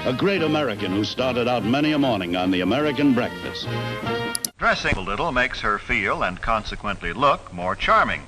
a great American who started out many a morning on the American breakfast. Dressing a little makes her feel and consequently look more charming.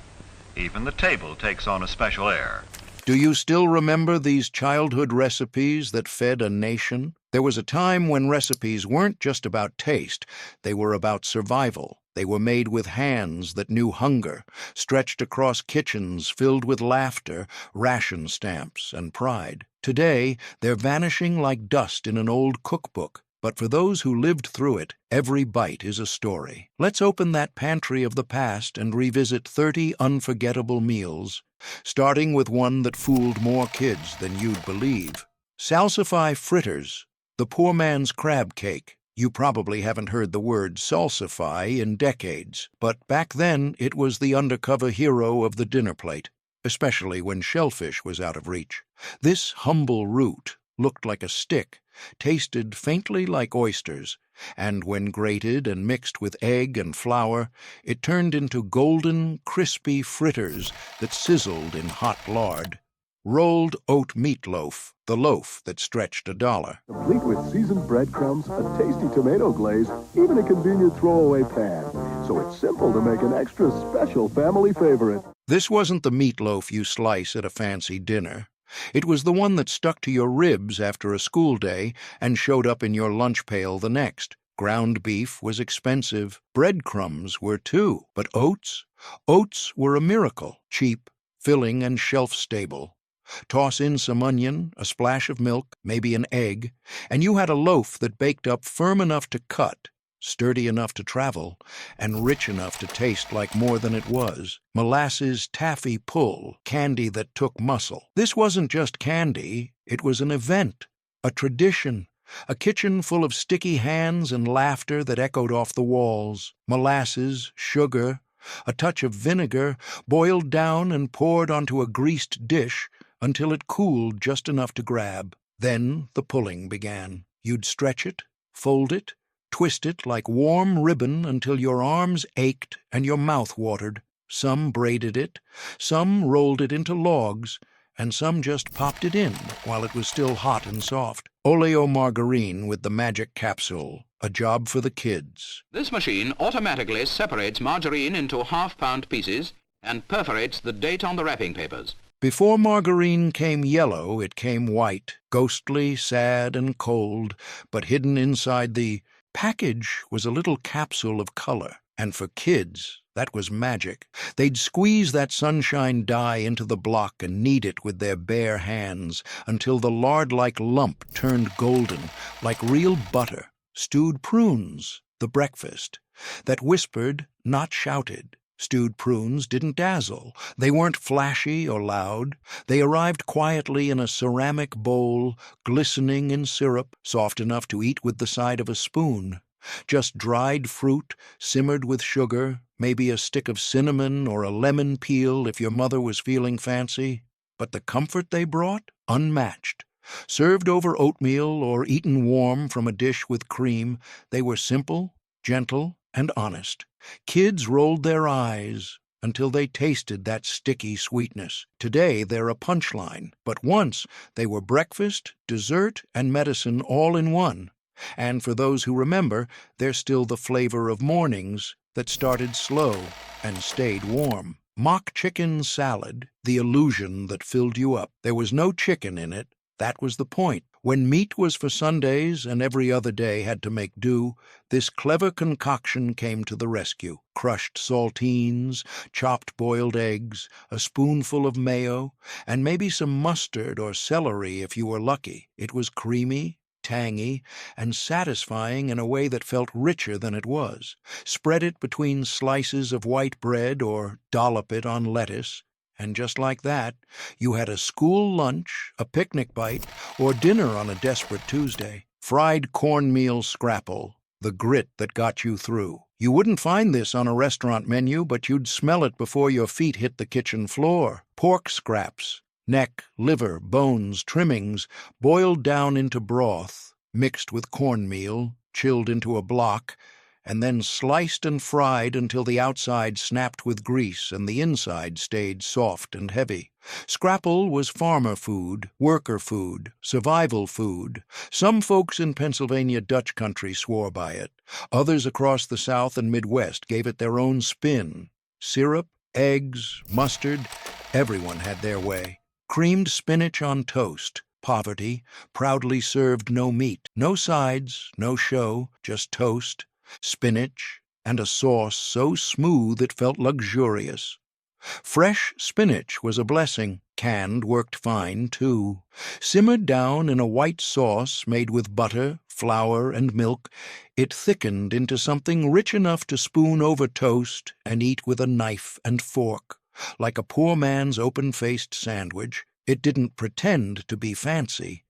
Even the table takes on a special air. Do you still remember these childhood recipes that fed a nation? There was a time when recipes weren't just about taste, they were about survival. They were made with hands that knew hunger, stretched across kitchens filled with laughter, ration stamps, and pride. Today, they're vanishing like dust in an old cookbook. But for those who lived through it, every bite is a story. Let's open that pantry of the past and revisit 30 unforgettable meals, starting with one that fooled more kids than you'd believe. Salsify fritters, the poor man's crab cake. You probably haven't heard the word salsify in decades, but back then it was the undercover hero of the dinner plate, especially when shellfish was out of reach. This humble root looked like a stick, tasted faintly like oysters, and when grated and mixed with egg and flour, it turned into golden, crispy fritters that sizzled in hot lard. Rolled oat meatloaf, the loaf that stretched $1. Complete with seasoned breadcrumbs, a tasty tomato glaze, even a convenient throwaway pan. So it's simple to make an extra special family favorite. This wasn't the meatloaf you slice at a fancy dinner. It was the one that stuck to your ribs after a school day and showed up in your lunch pail the next. Ground beef was expensive. Breadcrumbs were too. But oats? Oats were a miracle. Cheap, filling, and shelf-stable. Toss in some onion, a splash of milk, maybe an egg, and you had a loaf that baked up firm enough to cut, sturdy enough to travel, and rich enough to taste like more than it was. Molasses taffy pull, candy that took muscle. This wasn't just candy, it was an event, a tradition, a kitchen full of sticky hands and laughter that echoed off the walls. Molasses, sugar, a touch of vinegar, boiled down and poured onto a greased dish until it cooled just enough to grab. Then the pulling began. You'd stretch it, fold it, twist it like warm ribbon until your arms ached and your mouth watered. Some braided it, some rolled it into logs, and some just popped it in while it was still hot and soft. Olio margarine with the magic capsule, a job for the kids. This machine automatically separates margarine into half-pound pieces and perforates the date on the wrapping papers. Before margarine came yellow, it came white, ghostly, sad, and cold, but hidden inside the package was a little capsule of color. And for kids, that was magic. They'd squeeze that sunshine dye into the block and knead it with their bare hands until the lard-like lump turned golden, like real butter. Stewed prunes, the breakfast, that whispered, not shouted. Stewed prunes didn't dazzle. They weren't flashy or loud. They arrived quietly in a ceramic bowl, glistening in syrup, soft enough to eat with the side of a spoon. Just dried fruit, simmered with sugar, maybe a stick of cinnamon or a lemon peel if your mother was feeling fancy. But the comfort they brought? Unmatched. Served over oatmeal or eaten warm from a dish with cream, they were simple, gentle, and honest. Kids rolled their eyes until they tasted that sticky sweetness. Today they're a punchline, but once they were breakfast, dessert, and medicine all in one. And for those who remember, they're still the flavor of mornings that started slow and stayed warm. Mock chicken salad, the illusion that filled you up. There was no chicken in it. That was the point. When meat was for Sundays and every other day had to make do, this clever concoction came to the rescue. Crushed saltines, chopped boiled eggs, a spoonful of mayo, and maybe some mustard or celery if you were lucky. It was creamy, tangy, and satisfying in a way that felt richer than it was. Spread it between slices of white bread or dollop it on lettuce. And just like that, you had a school lunch, a picnic bite, or dinner on a desperate Tuesday. Fried cornmeal scrapple, the grit that got you through. You wouldn't find this on a restaurant menu, but you'd smell it before your feet hit the kitchen floor. Pork scraps, neck, liver, bones, trimmings, boiled down into broth, mixed with cornmeal, chilled into a block, and then sliced and fried until the outside snapped with grease and the inside stayed soft and heavy. Scrapple was farmer food, worker food, survival food. Some folks in Pennsylvania Dutch country swore by it. Others across the South and Midwest gave it their own spin. Syrup, eggs, mustard, everyone had their way. Creamed spinach on toast. Poverty, proudly served no meat, no sides, no show, just toast, spinach, and a sauce so smooth it felt luxurious. Fresh spinach was a blessing. Canned worked fine, too. Simmered down in a white sauce made with butter, flour, and milk, it thickened into something rich enough to spoon over toast and eat with a knife and fork. Like a poor man's open-faced sandwich, it didn't pretend to be fancy,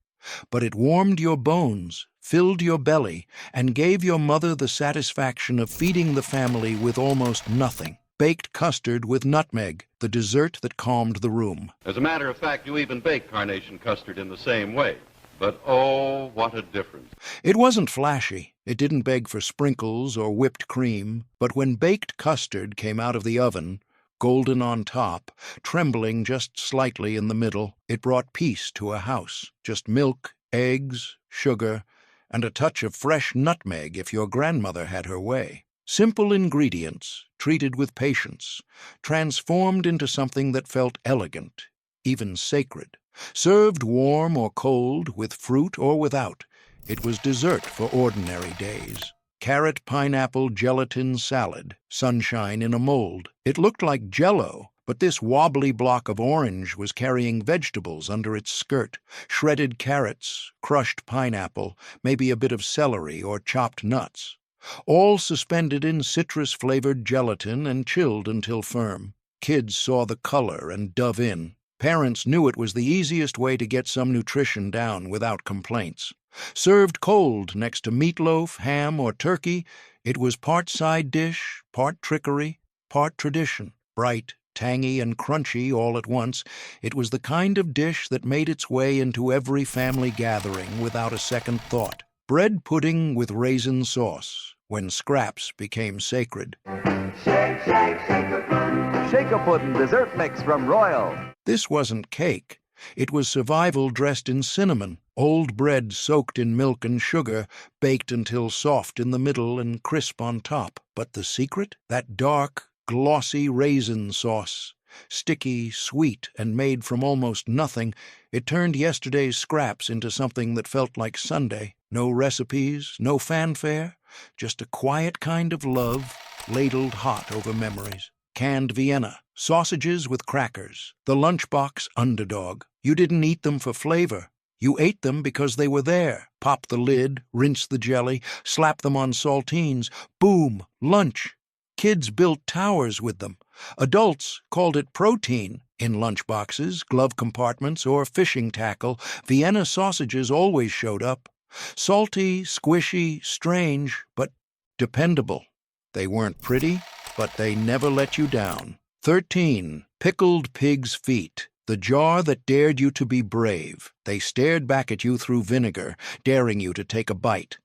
but it warmed your bones, filled your belly, and gave your mother the satisfaction of feeding the family with almost nothing. Baked custard with nutmeg, the dessert that calmed the room. As a matter of fact, you even bake carnation custard in the same way. But oh, what a difference. It wasn't flashy. It didn't beg for sprinkles or whipped cream, but when baked custard came out of the oven, golden on top, trembling just slightly in the middle, it brought peace to a house. Just milk, eggs, sugar, and a touch of fresh nutmeg if your grandmother had her way. Simple ingredients, treated with patience, transformed into something that felt elegant, even sacred. Served warm or cold, with fruit or without, it was dessert for ordinary days. Carrot, pineapple, gelatin salad, sunshine in a mold. It looked like Jell-O, but this wobbly block of orange was carrying vegetables under its skirt, shredded carrots, crushed pineapple, maybe a bit of celery or chopped nuts, all suspended in citrus-flavored gelatin and chilled until firm. Kids saw the color and dove in. Parents knew it was the easiest way to get some nutrition down without complaints. Served cold next to meatloaf, ham, or turkey, it was part side dish, part trickery, part tradition. Bright, tangy, and crunchy all at once, it was the kind of dish that made its way into every family gathering without a second thought. Bread pudding with raisin sauce, when scraps became sacred. Shake, shake, Shake-a-pudding. Shake-a-pudding dessert mix from Royal. This wasn't cake. It was survival dressed in cinnamon, old bread soaked in milk and sugar, baked until soft in the middle and crisp on top. But the secret? That dark, glossy raisin sauce. Sticky, sweet, and made from almost nothing, it turned yesterday's scraps into something that felt like Sunday. No recipes, no fanfare, just a quiet kind of love, ladled hot over memories. Canned Vienna, sausages with crackers, the lunchbox underdog. You didn't eat them for flavor. You ate them because they were there. Pop the lid, rinse the jelly, slap them on saltines. Boom, lunch. Kids built towers with them. Adults called it protein. In lunchboxes, glove compartments, or fishing tackle, Vienna sausages always showed up. Salty, squishy, strange, but dependable. They weren't pretty, but they never let you down. 13. Pickled pig's feet. The jar that dared you to be brave. They stared back at you through vinegar, daring you to take a bite.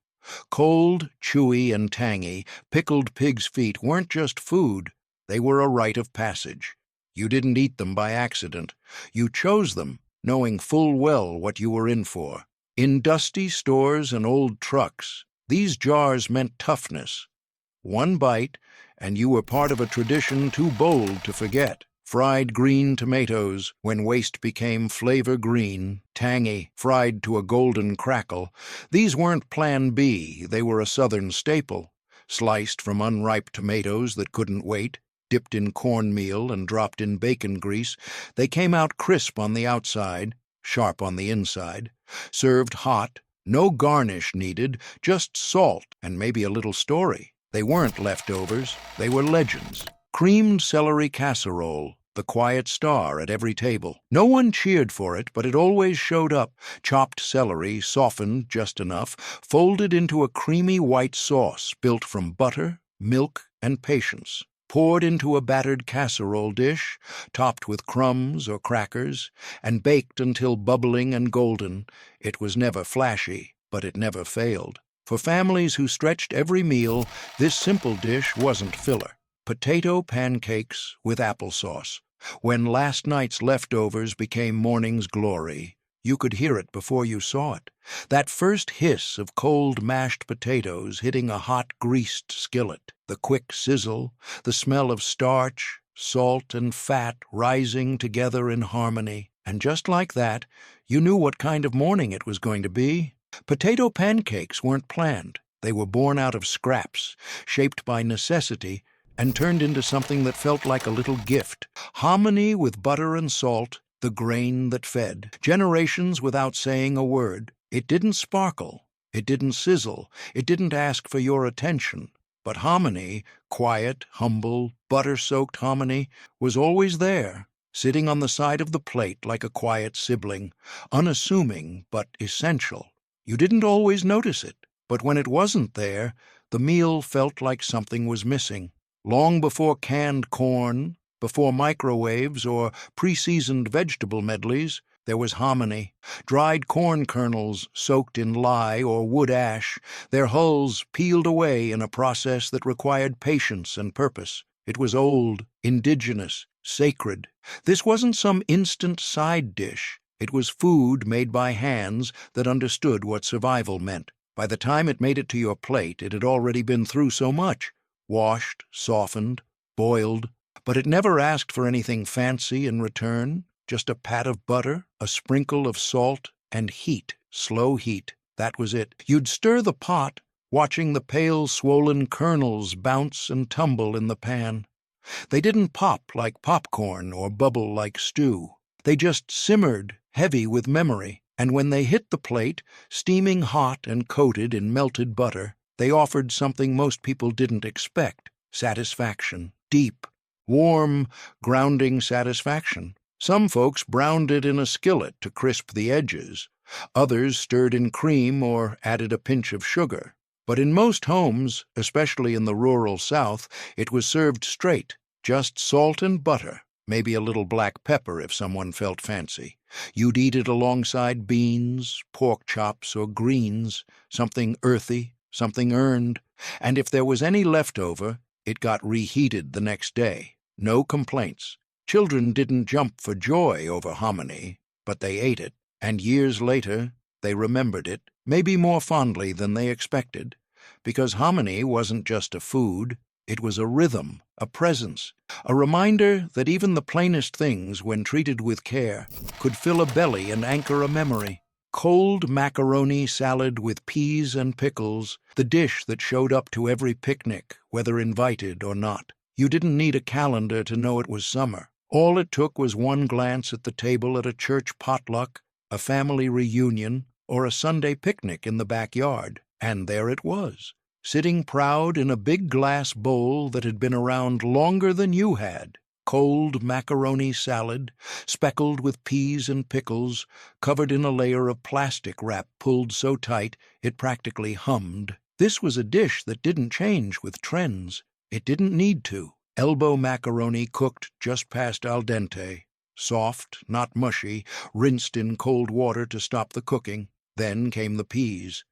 Cold, chewy, and tangy, pickled pig's feet weren't just food. They were a rite of passage. You didn't eat them by accident. You chose them, knowing full well what you were in for. In dusty stores and old trucks, these jars meant toughness. One bite, and you were part of a tradition too bold to forget. Fried green tomatoes, when waste became flavor green, tangy, fried to a golden crackle. These weren't Plan B, they were a Southern staple. Sliced from unripe tomatoes that couldn't wait, dipped in cornmeal and dropped in bacon grease, they came out crisp on the outside, sharp on the inside. Served hot, no garnish needed, just salt and maybe a little story. They weren't leftovers, they were legends. Creamed celery casserole, the quiet star at every table. No one cheered for it, but it always showed up. Chopped celery, softened just enough, folded into a creamy white sauce built from butter, milk, and patience. Poured into a battered casserole dish, topped with crumbs or crackers, and baked until bubbling and golden. It was never flashy, but it never failed. For families who stretched every meal, this simple dish wasn't filler. Potato pancakes with applesauce. When last night's leftovers became morning's glory, you could hear it before you saw it. That first hiss of cold mashed potatoes hitting a hot greased skillet, the quick sizzle, the smell of starch, salt, and fat rising together in harmony. And just like that, you knew what kind of morning it was going to be. Potato pancakes weren't planned. They were born out of scraps, shaped by necessity, and turned into something that felt like a little gift. Hominy with butter and salt, the grain that fed. Generations without saying a word. It didn't sparkle. It didn't sizzle. It didn't ask for your attention. But hominy, quiet, humble, butter-soaked hominy, was always there, sitting on the side of the plate like a quiet sibling, unassuming but essential. You didn't always notice it, but when it wasn't there, the meal felt like something was missing. Long before canned corn, before microwaves or pre-seasoned vegetable medleys, there was hominy. Dried corn kernels soaked in lye or wood ash, their hulls peeled away in a process that required patience and purpose. It was old, indigenous, sacred. This wasn't some instant side dish. It was food made by hands that understood what survival meant. By the time it made it to your plate, it had already been through so much. Washed, softened, boiled. But it never asked for anything fancy in return. Just a pat of butter, a sprinkle of salt, and heat, slow heat. That was it. You'd stir the pot, watching the pale, swollen kernels bounce and tumble in the pan. They didn't pop like popcorn or bubble like stew. They just simmered, heavy with memory, and when they hit the plate, steaming hot and coated in melted butter, they offered something most people didn't expect: satisfaction. Deep, warm, grounding satisfaction. Some folks browned it in a skillet to crisp the edges. Others stirred in cream or added a pinch of sugar. But in most homes, especially in the rural South, it was served straight, just salt and butter, maybe a little black pepper if someone felt fancy. You'd eat it alongside beans, pork chops, or greens, something earthy, something earned, and if there was any leftover, it got reheated the next day. No complaints. Children didn't jump for joy over hominy, but they ate it, and years later they remembered it, maybe more fondly than they expected, because hominy wasn't just a food, it was a rhythm, a presence, a reminder that even the plainest things, when treated with care, could fill a belly and anchor a memory. Cold macaroni salad with peas and pickles, the dish that showed up to every picnic, whether invited or not. You didn't need a calendar to know it was summer. All it took was one glance at the table at a church potluck, a family reunion, or a Sunday picnic in the backyard, and there it was, sitting proud in a big glass bowl that had been around longer than you had. Cold macaroni salad, speckled with peas and pickles, covered in a layer of plastic wrap pulled so tight it practically hummed. This was a dish that didn't change with trends. It didn't need to. Elbow macaroni cooked just past al dente, soft, not mushy, rinsed in cold water to stop the cooking. Then came the peas.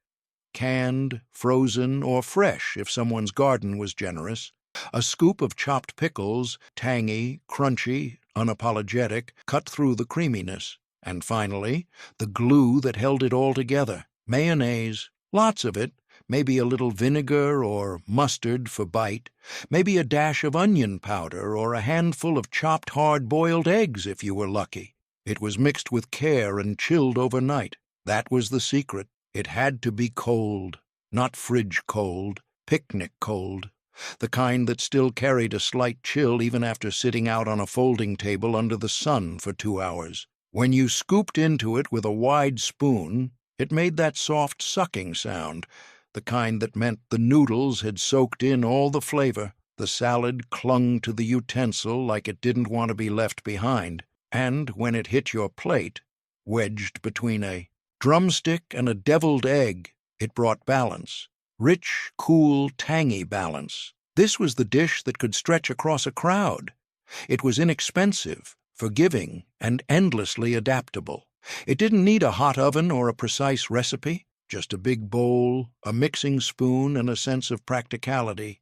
Canned, frozen, or fresh if someone's garden was generous. A scoop of chopped pickles, tangy, crunchy, unapologetic, cut through the creaminess. And finally, the glue that held it all together. Mayonnaise, lots of it, maybe a little vinegar or mustard for bite, maybe a dash of onion powder or a handful of chopped hard-boiled eggs if you were lucky. It was mixed with care and chilled overnight. That was the secret. It had to be cold, not fridge cold, picnic cold. The kind that still carried a slight chill even after sitting out on a folding table under the sun for 2 hours. When you scooped into it with a wide spoon, it made that soft sucking sound, the kind that meant the noodles had soaked in all the flavor. The salad clung to the utensil like it didn't want to be left behind, and when it hit your plate, wedged between a drumstick and a deviled egg, it brought balance. Rich, cool, tangy balance. This was the dish that could stretch across a crowd. It was inexpensive, forgiving, and endlessly adaptable. It didn't need a hot oven or a precise recipe, just a big bowl, a mixing spoon, and a sense of practicality.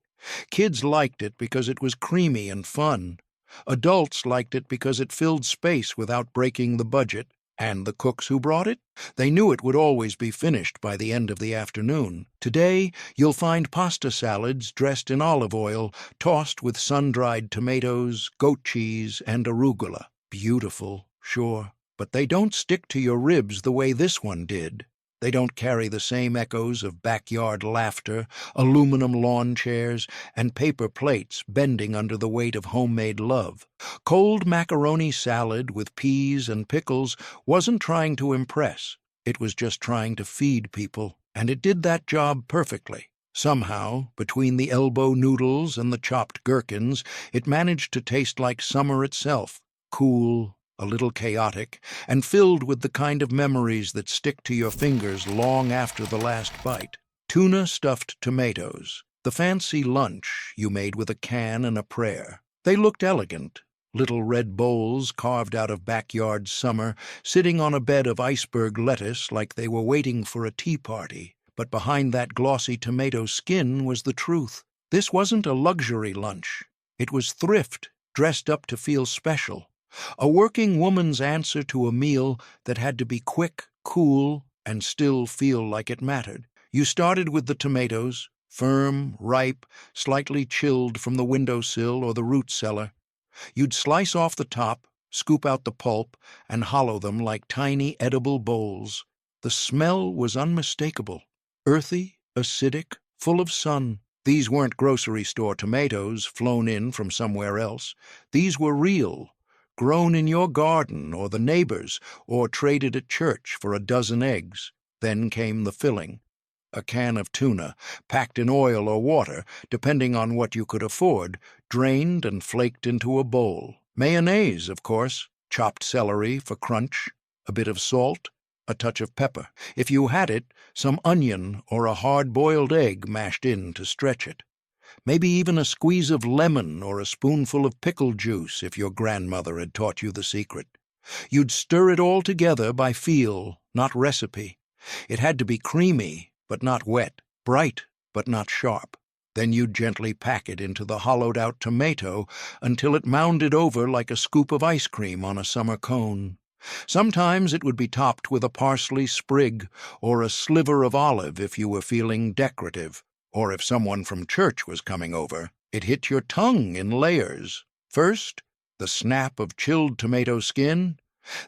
Kids liked it because it was creamy and fun. Adults liked it because it filled space without breaking the budget. And the cooks who brought it? They knew it would always be finished by the end of the afternoon. Today, you'll find pasta salads dressed in olive oil, tossed with sun-dried tomatoes, goat cheese, and arugula. Beautiful, sure, but they don't stick to your ribs the way this one did. They don't carry the same echoes of backyard laughter, aluminum lawn chairs, and paper plates bending under the weight of homemade love. Cold macaroni salad with peas and pickles wasn't trying to impress. It was just trying to feed people, and it did that job perfectly. Somehow, between the elbow noodles and the chopped gherkins, it managed to taste like summer itself, cool, a little chaotic, and filled with the kind of memories that stick to your fingers long after the last bite. Tuna stuffed tomatoes, the fancy lunch you made with a can and a prayer. They looked elegant, little red bowls carved out of backyard summer, sitting on a bed of iceberg lettuce like they were waiting for a tea party. But behind that glossy tomato skin was the truth. This wasn't a luxury lunch. It was thrift, dressed up to feel special. A working woman's answer to a meal that had to be quick, cool, and still feel like it mattered. You started with the tomatoes, firm, ripe, slightly chilled from the windowsill or the root cellar. You'd slice off the top, scoop out the pulp, and hollow them like tiny edible bowls. The smell was unmistakable, earthy, acidic, full of sun. These weren't grocery store tomatoes flown in from somewhere else. These were real, grown in your garden or the neighbor's, or traded at church for a dozen eggs. Then came the filling. A can of tuna, packed in oil or water, depending on what you could afford, drained and flaked into a bowl. Mayonnaise, of course, chopped celery for crunch, a bit of salt, a touch of pepper. If you had it, some onion or a hard-boiled egg mashed in to stretch it. Maybe even a squeeze of lemon or a spoonful of pickle juice if your grandmother had taught you the secret. You'd stir it all together by feel, not recipe. It had to be creamy, but not wet, bright, but not sharp. Then you'd gently pack it into the hollowed-out tomato until it mounded over like a scoop of ice cream on a summer cone. Sometimes it would be topped with a parsley sprig or a sliver of olive if you were feeling decorative. Or if someone from church was coming over, it hit your tongue in layers. First, the snap of chilled tomato skin,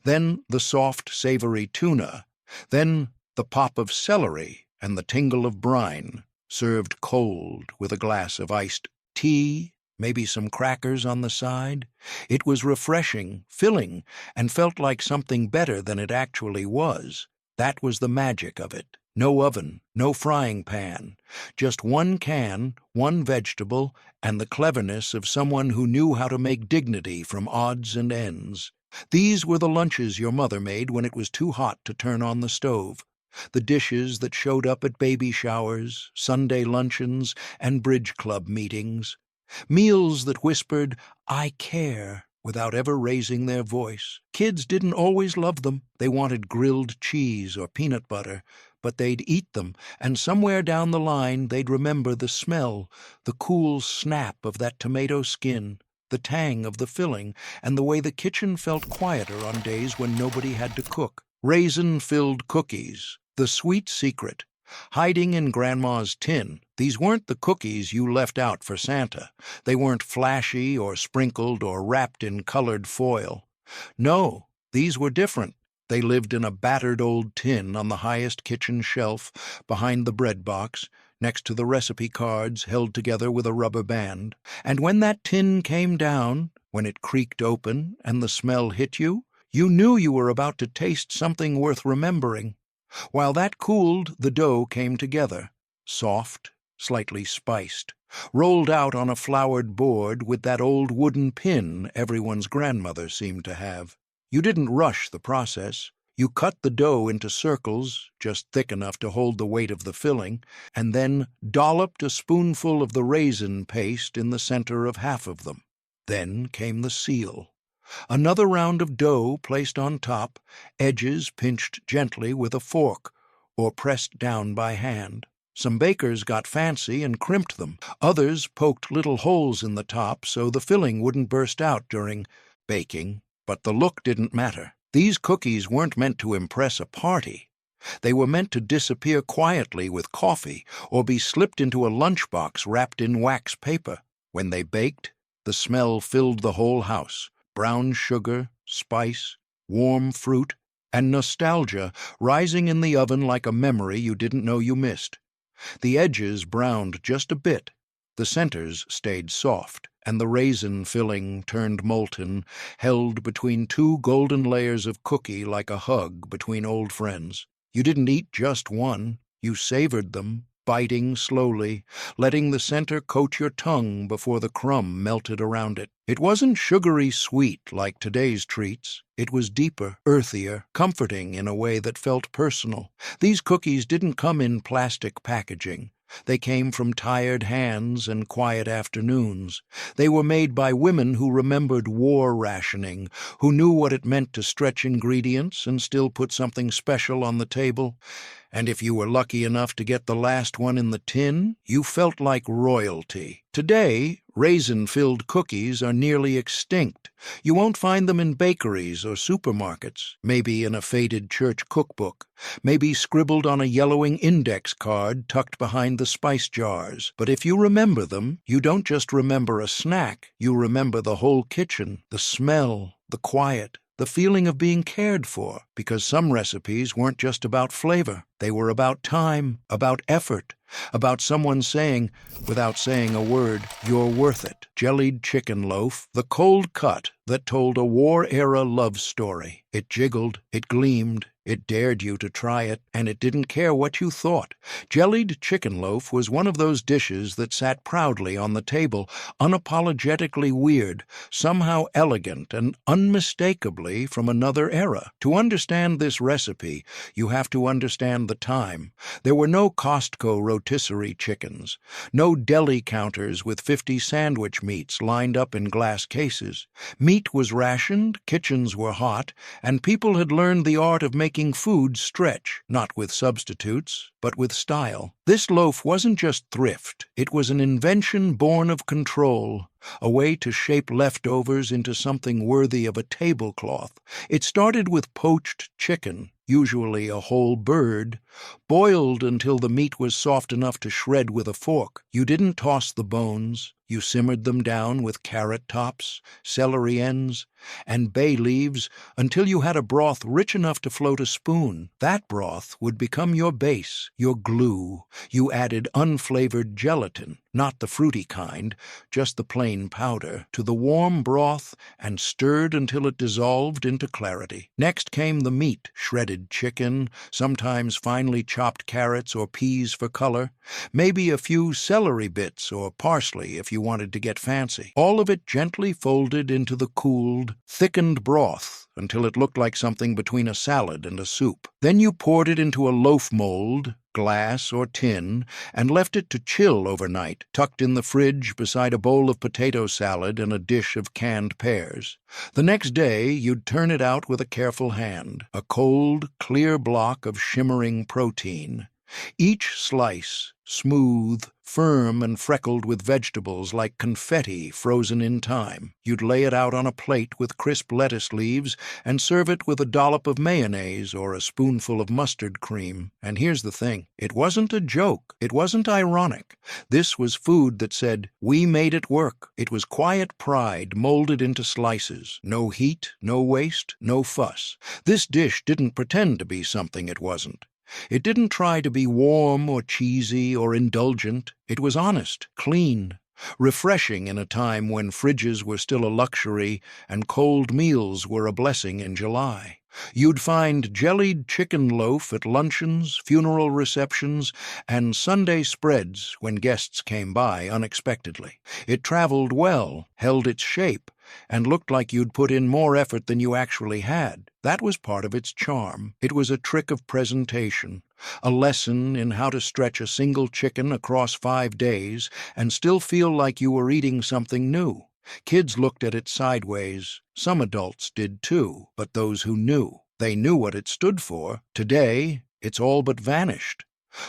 then the soft, savory tuna, then the pop of celery and the tingle of brine, served cold with a glass of iced tea, maybe some crackers on the side. It was refreshing, filling, and felt like something better than it actually was. That was the magic of it. No oven, no frying pan, just one can, one vegetable, and the cleverness of someone who knew how to make dignity from odds and ends. These were the lunches your mother made when it was too hot to turn on the stove. The dishes that showed up at baby showers, Sunday luncheons, and bridge club meetings. Meals that whispered, "I care," without ever raising their voice. Kids didn't always love them. They wanted grilled cheese or peanut butter, but they'd eat them, and somewhere down the line they'd remember the smell, the cool snap of that tomato skin, the tang of the filling, and the way the kitchen felt quieter on days when nobody had to cook. Raisin-filled cookies, the sweet secret, hiding in Grandma's tin. These weren't the cookies you left out for Santa. They weren't flashy or sprinkled or wrapped in colored foil. No, these were different. They lived in a battered old tin on the highest kitchen shelf, behind the bread box, next to the recipe cards held together with a rubber band. And when that tin came down, when it creaked open and the smell hit you, you knew you were about to taste something worth remembering. While that cooled, the dough came together, soft, slightly spiced, rolled out on a floured board with that old wooden pin everyone's grandmother seemed to have. You didn't rush the process. You cut the dough into circles, just thick enough to hold the weight of the filling, and then dolloped a spoonful of the raisin paste in the center of half of them. Then came the seal. Another round of dough placed on top, edges pinched gently with a fork, or pressed down by hand. Some bakers got fancy and crimped them. Others poked little holes in the top so the filling wouldn't burst out during baking. But the look didn't matter. These cookies weren't meant to impress a party. They were meant to disappear quietly with coffee or be slipped into a lunchbox wrapped in wax paper. When they baked, the smell filled the whole house. Brown sugar, spice, warm fruit, and nostalgia rising in the oven like a memory you didn't know you missed. The edges browned just a bit. The centers stayed soft, and the raisin filling turned molten, held between two golden layers of cookie like a hug between old friends. You didn't eat just one. You savored them, biting slowly, letting the center coat your tongue before the crumb melted around it. It wasn't sugary sweet like today's treats. It was deeper, earthier, comforting in a way that felt personal. These cookies didn't come in plastic packaging. They came from tired hands and quiet afternoons. They were made by women who remembered war rationing, who knew what it meant to stretch ingredients and still put something special on the table. And if you were lucky enough to get the last one in the tin, you felt like royalty. Today, raisin-filled cookies are nearly extinct. You won't find them in bakeries or supermarkets, maybe in a faded church cookbook, maybe scribbled on a yellowing index card tucked behind the spice jars. But if you remember them, you don't just remember a snack, you remember the whole kitchen, the smell, the quiet, the feeling of being cared for, because some recipes weren't just about flavor. They were about time, about effort, about someone saying, without saying a word, "You're worth it." Jellied chicken loaf, the cold cut that told a war-era love story. It jiggled, it gleamed, it dared you to try it, and it didn't care what you thought. Jellied chicken loaf was one of those dishes that sat proudly on the table, unapologetically weird, somehow elegant, and unmistakably from another era. To understand this recipe, you have to understand the time. There were no Costco rotisserie chickens, no deli counters with 50 sandwich meats lined up in glass cases. Meat was rationed, kitchens were hot, and people had learned the art of making food stretch, not with substitutes, but with style. This loaf wasn't just thrift, it was an invention born of control, a way to shape leftovers into something worthy of a tablecloth. It started with poached chicken, usually a whole bird, boiled until the meat was soft enough to shred with a fork. You didn't toss the bones. You simmered them down with carrot tops, celery ends, and bay leaves until you had a broth rich enough to float a spoon. That broth would become your base, your glue. You added unflavored gelatin, not the fruity kind, just the plain powder, to the warm broth and stirred until it dissolved into clarity. Next came the meat, shredded chicken, sometimes finely chopped carrots or peas for color, maybe a few celery bits or parsley if you wanted to get fancy. All of it gently folded into the cooled, thickened broth until it looked like something between a salad and a soup. Then you poured it into a loaf mold, glass or tin, and left it to chill overnight, tucked in the fridge beside a bowl of potato salad and a dish of canned pears. The next day, you'd turn it out with a careful hand, a cold, clear block of shimmering protein. Each slice, smooth, firm, and freckled with vegetables like confetti frozen in time. You'd lay it out on a plate with crisp lettuce leaves and serve it with a dollop of mayonnaise or a spoonful of mustard cream. And here's the thing, it wasn't a joke, it wasn't ironic. This was food that said, "We made it work." It was quiet pride molded into slices. No heat, no waste, no fuss. This dish didn't pretend to be something it wasn't. It didn't try to be warm or cheesy or indulgent. It was honest, clean, refreshing in a time when fridges were still a luxury and cold meals were a blessing in July. You'd find jellied chicken loaf at luncheons, funeral receptions, and Sunday spreads when guests came by unexpectedly. It traveled well, held its shape, and looked like you'd put in more effort than you actually had. That was part of its charm. It was a trick of presentation, a lesson in how to stretch a single chicken across 5 days and still feel like you were eating something new. Kids looked at it sideways. Some adults did too, but those who knew. They knew what it stood for. Today, It's all but vanished.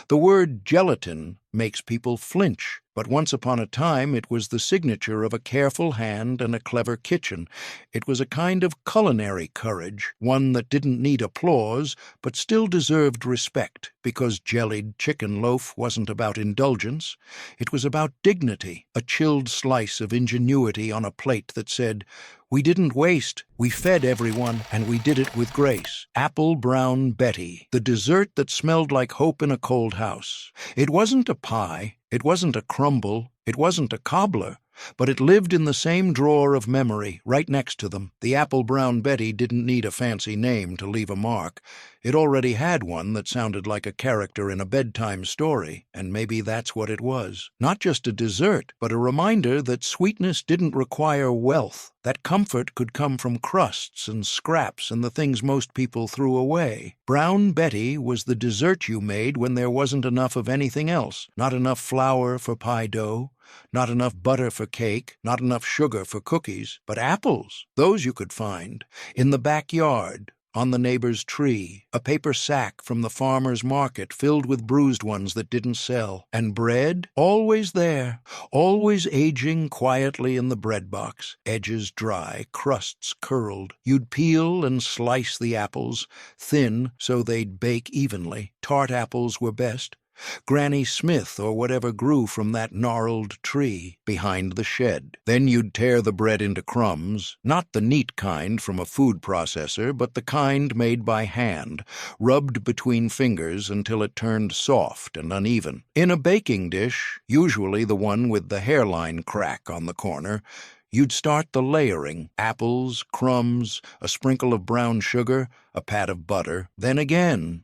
The word gelatin makes people flinch, but once upon a time it was the signature of a careful hand and a clever kitchen. It was a kind of culinary courage, one that didn't need applause, but still deserved respect, because jellied chicken loaf wasn't about indulgence. It was about dignity, a chilled slice of ingenuity on a plate that said, "We didn't waste, we fed everyone, and we did it with grace." Apple Brown Betty, the dessert that smelled like hope in a cold house. It wasn't a pie, it wasn't a crumble, it wasn't a cobbler, but it lived in the same drawer of memory, right next to them. The Apple Brown Betty didn't need a fancy name to leave a mark. It already had one that sounded like a character in a bedtime story, and maybe that's what it was. Not just a dessert, but a reminder that sweetness didn't require wealth, that comfort could come from crusts and scraps and the things most people threw away. Brown Betty was the dessert you made when there wasn't enough of anything else, not enough flour for pie dough, not enough butter for cake, not enough sugar for cookies, but apples. Those you could find in the backyard, on the neighbor's tree, a paper sack from the farmer's market filled with bruised ones that didn't sell, and bread, always there, always aging quietly in the bread box, edges dry, crusts curled. You'd peel and slice the apples, thin so they'd bake evenly. Tart apples were best. Granny Smith or whatever grew from that gnarled tree behind the shed. Then you'd tear the bread into crumbs, not the neat kind from a food processor, but the kind made by hand, rubbed between fingers until it turned soft and uneven. In a baking dish, usually the one with the hairline crack on the corner, you'd start the layering: apples, crumbs, a sprinkle of brown sugar, a pat of butter, then again.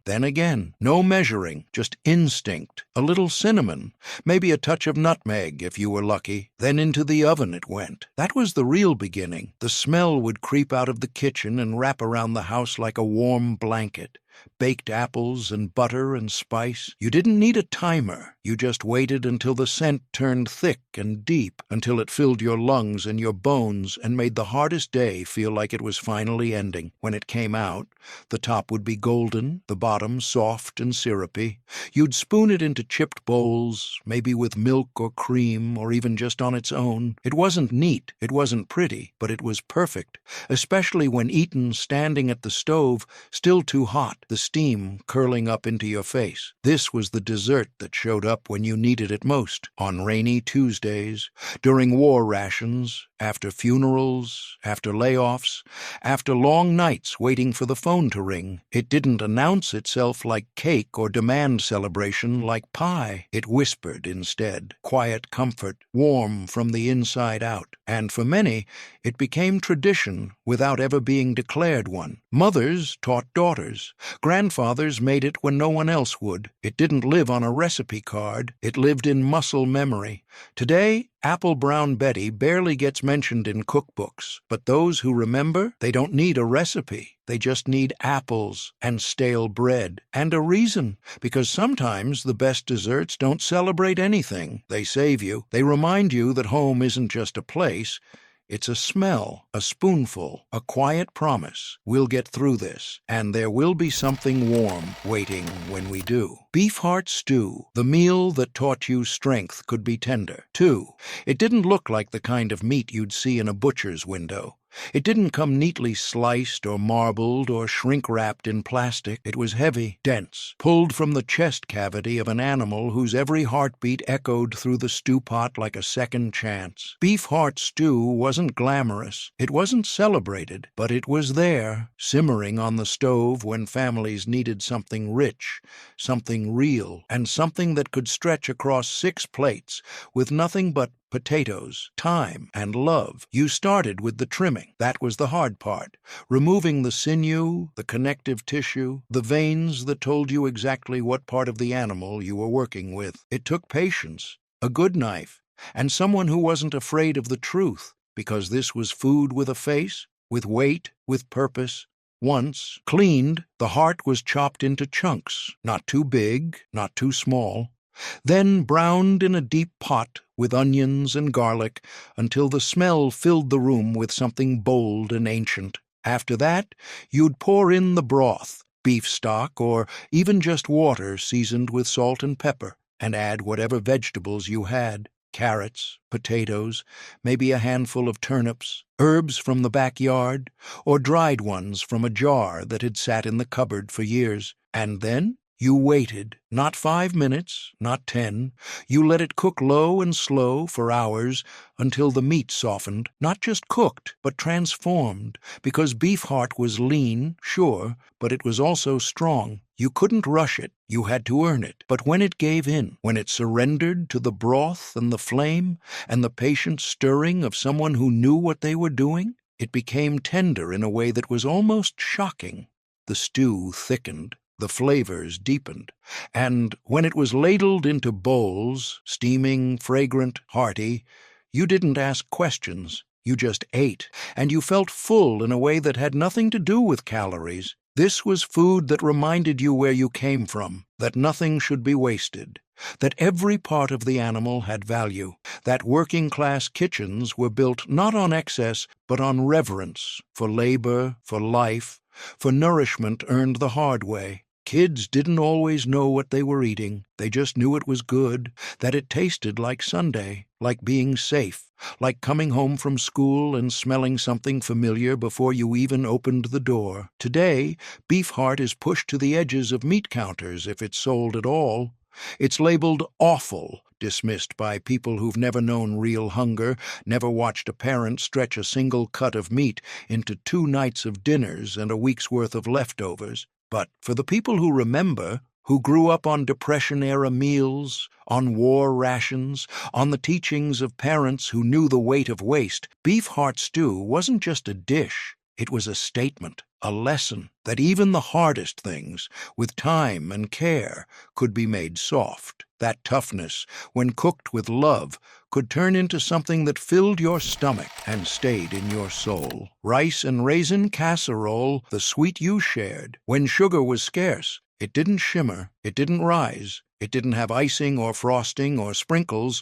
No measuring, just instinct, a little cinnamon, maybe a touch of nutmeg if you were lucky. Then into the oven it went. That was the real beginning. The smell would creep out of the kitchen and wrap around the house like a warm blanket. Baked apples and butter and spice. You didn't need a timer. You just waited until the scent turned thick and deep, until it filled your lungs and your bones and made the hardest day feel like it was finally ending. When it came out, the top would be golden, the bottom soft and syrupy. You'd spoon it into chipped bowls, maybe with milk or cream or even just on its own. It wasn't neat, it wasn't pretty, but it was perfect, especially when eaten standing at the stove, still too hot, the steam curling up into your face. This was the dessert that showed up when you needed it most, on rainy Tuesdays, during war rations, after funerals, after layoffs, after long nights waiting for the phone to ring. It didn't announce itself like cake or demand celebration like pie. It whispered instead, quiet comfort, warm from the inside out. And for many, it became tradition without ever being declared one. Mothers taught daughters. Grandfathers made it when no one else would. It didn't live on a recipe card. It lived in muscle memory. Today, Apple Brown Betty barely gets mentioned in cookbooks, but those who remember, they don't need a recipe. They just need apples and stale bread and a reason, because sometimes the best desserts don't celebrate anything. They save you. They remind you that home isn't just a place. It's a smell, a spoonful, a quiet promise. We'll get through this, and there will be something warm waiting when we do. Beef heart stew, the meal that taught you strength could be tender. 2. It didn't look like the kind of meat you'd see in a butcher's window. It didn't come neatly sliced or marbled or shrink-wrapped in plastic. It was heavy, dense, pulled from the chest cavity of an animal whose every heartbeat echoed through the stew pot like a second chance. Beef heart stew wasn't glamorous. It wasn't celebrated, but it was there, simmering on the stove when families needed something rich, something real, and something that could stretch across 6 plates with nothing but potatoes, thyme, and love. You started with the trimming. That was the hard part. Removing the sinew, the connective tissue, the veins that told you exactly what part of the animal you were working with. It took patience, a good knife, and someone who wasn't afraid of the truth, because this was food with a face, with weight, with purpose. Once cleaned, the heart was chopped into chunks, not too big, not too small. Then browned in a deep pot with onions and garlic until the smell filled the room with something bold and ancient. After that, you'd pour in the broth, beef stock, or even just water seasoned with salt and pepper, and add whatever vegetables you had. Carrots, potatoes, maybe a handful of turnips, herbs from the backyard, or dried ones from a jar that had sat in the cupboard for years. And then you waited, not 5 minutes, not 10. You let it cook low and slow for hours until the meat softened, not just cooked, but transformed, because beef heart was lean, sure, but it was also strong. You couldn't rush it, you had to earn it. But when it gave in, when it surrendered to the broth and the flame and the patient stirring of someone who knew what they were doing, it became tender in a way that was almost shocking. The stew thickened. The flavors deepened, and when it was ladled into bowls, steaming, fragrant, hearty, you didn't ask questions. You just ate, and you felt full in a way that had nothing to do with calories. This was food that reminded you where you came from, that nothing should be wasted, that every part of the animal had value, that working-class kitchens were built not on excess, but on reverence, for labor, for life, for nourishment earned the hard way. Kids didn't always know what they were eating. They just knew it was good, that it tasted like Sunday, like being safe, like coming home from school and smelling something familiar before you even opened the door. Today, beef heart is pushed to the edges of meat counters if it's sold at all. It's labeled awful, dismissed by people who've never known real hunger, never watched a parent stretch a single cut of meat into 2 nights of dinners and a week's worth of leftovers. But for the people who remember, who grew up on Depression-era meals, on war rations, on the teachings of parents who knew the weight of waste, beef heart stew wasn't just a dish. It was a statement, a lesson, that even the hardest things, with time and care, could be made soft. That toughness, when cooked with love, could turn into something that filled your stomach and stayed in your soul. Rice and raisin casserole, the sweet you shared. When sugar was scarce, it didn't shimmer, it didn't rise, it didn't have icing or frosting or sprinkles,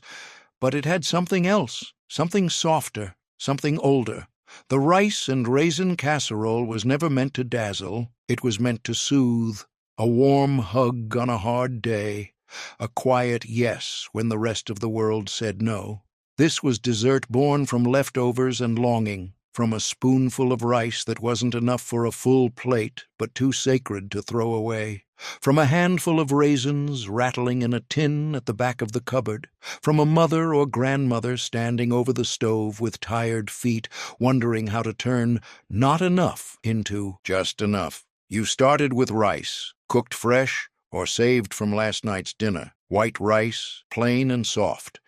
but it had something else, something softer, something older. The rice and raisin casserole was never meant to dazzle, it was meant to soothe, a warm hug on a hard day, a quiet yes when the rest of the world said no. This was dessert born from leftovers and longing, from a spoonful of rice that wasn't enough for a full plate but too sacred to throw away, from a handful of raisins rattling in a tin at the back of the cupboard, from a mother or grandmother standing over the stove with tired feet, wondering how to turn not enough into just enough. You started with rice, cooked fresh or saved from last night's dinner, white rice, plain and soft.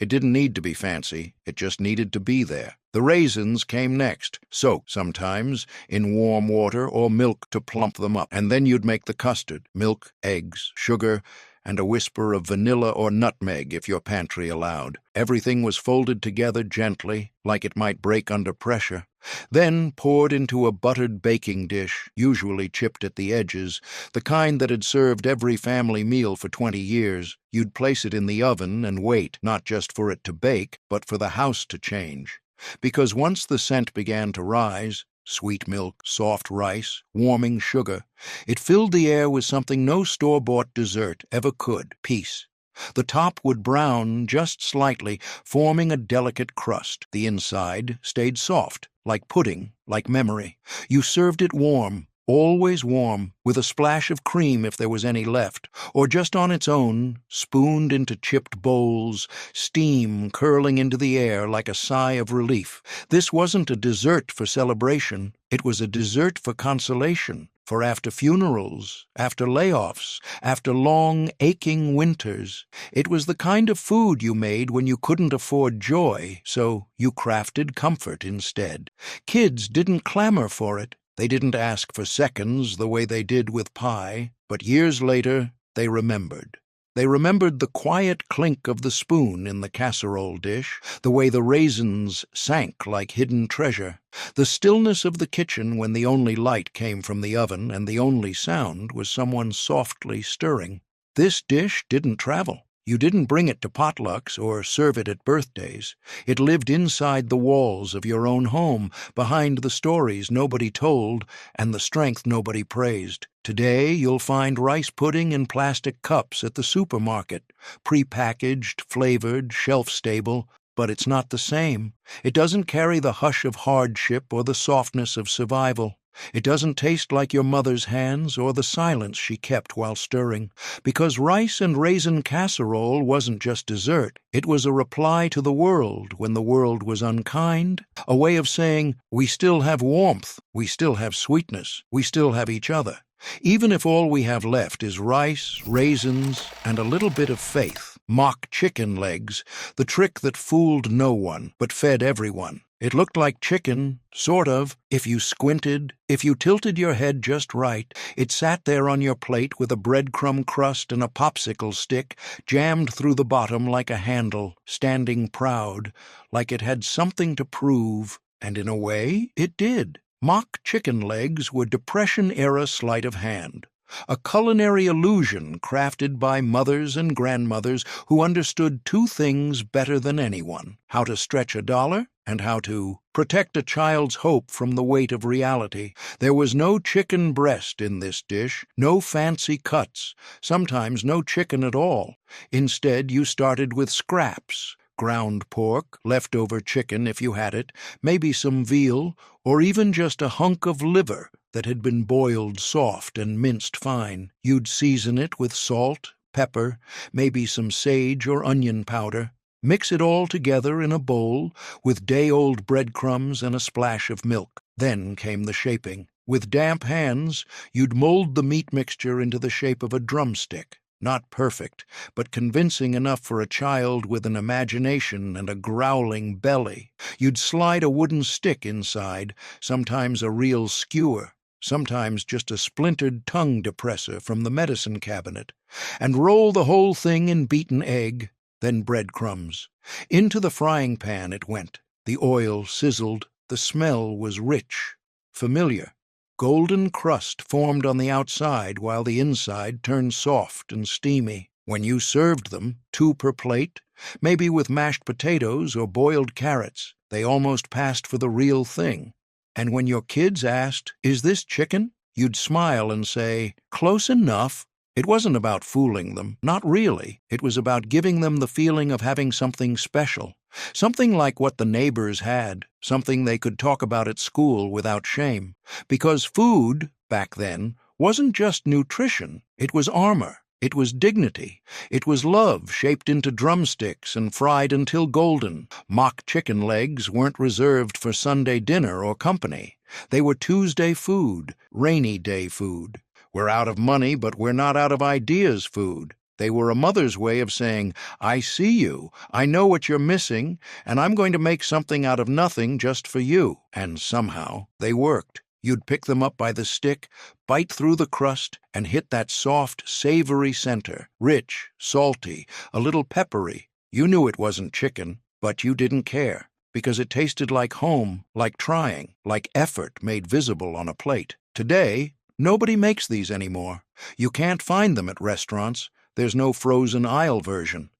It didn't need to be fancy, it just needed to be there. The raisins came next, soaked sometimes in warm water or milk to plump them up, and then you'd make the custard, milk, eggs, sugar, and a whisper of vanilla or nutmeg if your pantry allowed. Everything was folded together gently, like it might break under pressure, then poured into a buttered baking dish, usually chipped at the edges, the kind that had served every family meal for 20 years. You'd place it in the oven and wait, not just for it to bake, but for the house to change. Because once the scent began to rise, sweet milk, soft rice, warming sugar, it filled the air with something no store-bought dessert ever could, peace. The top would brown just slightly, forming a delicate crust. The inside stayed soft, like pudding, like memory. You served it warm, always warm, with a splash of cream if there was any left, or just on its own, spooned into chipped bowls, steam curling into the air like a sigh of relief. This wasn't a dessert for celebration, it was a dessert for consolation, for after funerals, after layoffs, after long, aching winters. It was the kind of food you made when you couldn't afford joy, so you crafted comfort instead. Kids didn't clamor for it. They didn't ask for seconds the way they did with pie, but years later they remembered. They remembered the quiet clink of the spoon in the casserole dish, the way the raisins sank like hidden treasure, the stillness of the kitchen when the only light came from the oven and the only sound was someone softly stirring. This dish didn't travel. You didn't bring it to potlucks or serve it at birthdays. It lived inside the walls of your own home, behind the stories nobody told and the strength nobody praised. Today, you'll find rice pudding in plastic cups at the supermarket, pre-packaged, flavored, shelf-stable, but it's not the same. It doesn't carry the hush of hardship or the softness of survival. It doesn't taste like your mother's hands or the silence she kept while stirring, because rice and raisin casserole wasn't just dessert. It was a reply to the world when the world was unkind, a way of saying, we still have warmth, we still have sweetness, we still have each other. Even if all we have left is rice, raisins, and a little bit of faith. Mock chicken legs, the trick that fooled no one but fed everyone. It looked like chicken, sort of, if you squinted, if you tilted your head just right. It sat there on your plate with a breadcrumb crust and a popsicle stick jammed through the bottom like a handle, standing proud, like it had something to prove, and in a way, it did. Mock chicken legs were Depression-era sleight of hand, a culinary illusion crafted by mothers and grandmothers who understood two things better than anyone: how to stretch a dollar and how to protect a child's hope from the weight of reality. There was no chicken breast in this dish, no fancy cuts, sometimes no chicken at all. Instead, you started with scraps: ground pork, leftover chicken if you had it, maybe some veal, or even just a hunk of liver that had been boiled soft and minced fine. You'd season it with salt, pepper, maybe some sage or onion powder. Mix it all together in a bowl with day-old breadcrumbs and a splash of milk. Then came the shaping. With damp hands, you'd mold the meat mixture into the shape of a drumstick. Not perfect, but convincing enough for a child with an imagination and a growling belly. You'd slide a wooden stick inside, sometimes a real skewer, sometimes just a splintered tongue depressor from the medicine cabinet, and roll the whole thing in beaten egg, then breadcrumbs. Into the frying pan it went. The oil sizzled, the smell was rich, familiar. Golden crust formed on the outside while the inside turned soft and steamy. When you served them, 2 per plate, maybe with mashed potatoes or boiled carrots, they almost passed for the real thing. And when your kids asked, "Is this chicken?" you'd smile and say, "Close enough." It wasn't about fooling them, not really. It was about giving them the feeling of having something special, something like what the neighbors had, something they could talk about at school without shame. Because food, back then, wasn't just nutrition. It was armor. It was dignity. It was love shaped into drumsticks and fried until golden. Mock chicken legs weren't reserved for Sunday dinner or company. They were Tuesday food, rainy day food. We're out of money, but we're not out of ideas food. They were a mother's way of saying, I see you, I know what you're missing, and I'm going to make something out of nothing just for you. And somehow they worked. You'd pick them up by the stick, bite through the crust, and hit that soft, savory center, rich, salty, a little peppery. You knew it wasn't chicken, but you didn't care, because it tasted like home, like trying, like effort made visible on a plate. Today, nobody makes these anymore. You can't find them at restaurants. There's no frozen aisle version.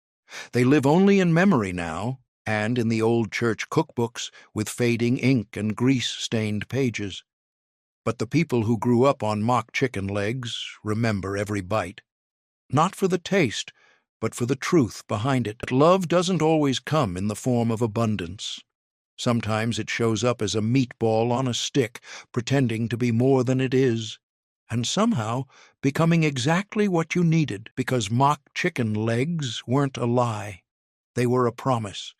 They live only in memory now, and in the old church cookbooks with fading ink and grease-stained pages. But the people who grew up on mock chicken legs remember every bite. Not for the taste, but for the truth behind it. Love doesn't always come in the form of abundance. Sometimes it shows up as a meatball on a stick, pretending to be more than it is, and somehow becoming exactly what you needed, because mock chicken legs weren't a lie. They were a promise,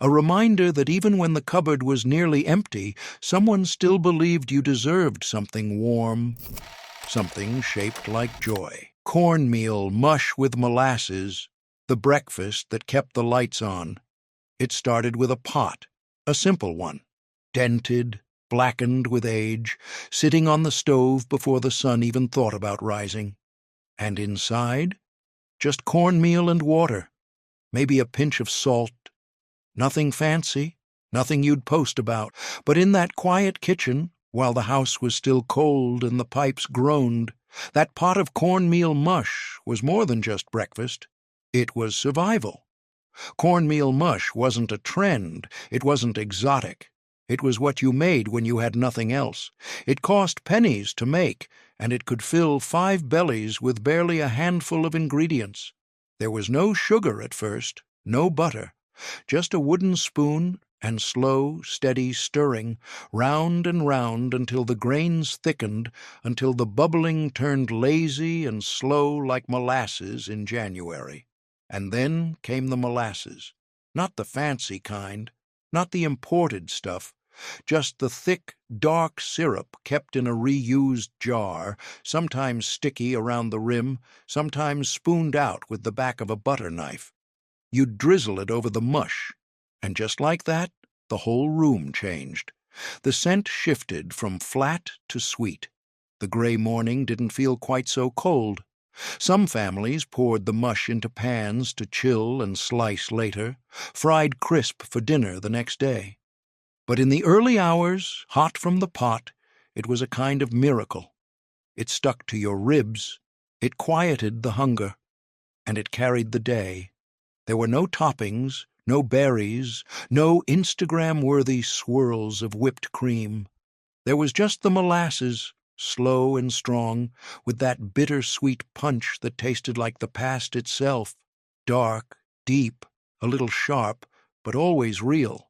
a reminder that even when the cupboard was nearly empty, someone still believed you deserved something warm, something shaped like joy. Cornmeal mush with molasses, the breakfast that kept the lights on. It started with a pot, a simple one, dented, blackened with age, sitting on the stove before the sun even thought about rising. And inside, just cornmeal and water, maybe a pinch of salt. Nothing fancy, nothing you'd post about, but in that quiet kitchen, while the house was still cold and the pipes groaned, that pot of cornmeal mush was more than just breakfast. It was survival. Cornmeal mush wasn't a trend. It wasn't exotic. It was what you made when you had nothing else. It cost pennies to make, and it could fill 5 bellies with barely a handful of ingredients. There was no sugar at first, no butter, just a wooden spoon and slow, steady stirring, round and round until the grains thickened, until the bubbling turned lazy and slow like molasses in January. And then came the molasses, not the fancy kind, not the imported stuff, just the thick, dark syrup kept in a reused jar, sometimes sticky around the rim, sometimes spooned out with the back of a butter knife. You'd drizzle it over the mush, and just like that, the whole room changed. The scent shifted from flat to sweet. The gray morning didn't feel quite so cold. Some families poured the mush into pans to chill and slice later, fried crisp for dinner the next day. But in the early hours, hot from the pot, it was a kind of miracle. It stuck to your ribs, it quieted the hunger, and it carried the day. There were no toppings, no berries, no Instagram-worthy swirls of whipped cream. There was just the molasses, slow and strong, with that bitter-sweet punch that tasted like the past itself, dark, deep, a little sharp, but always real.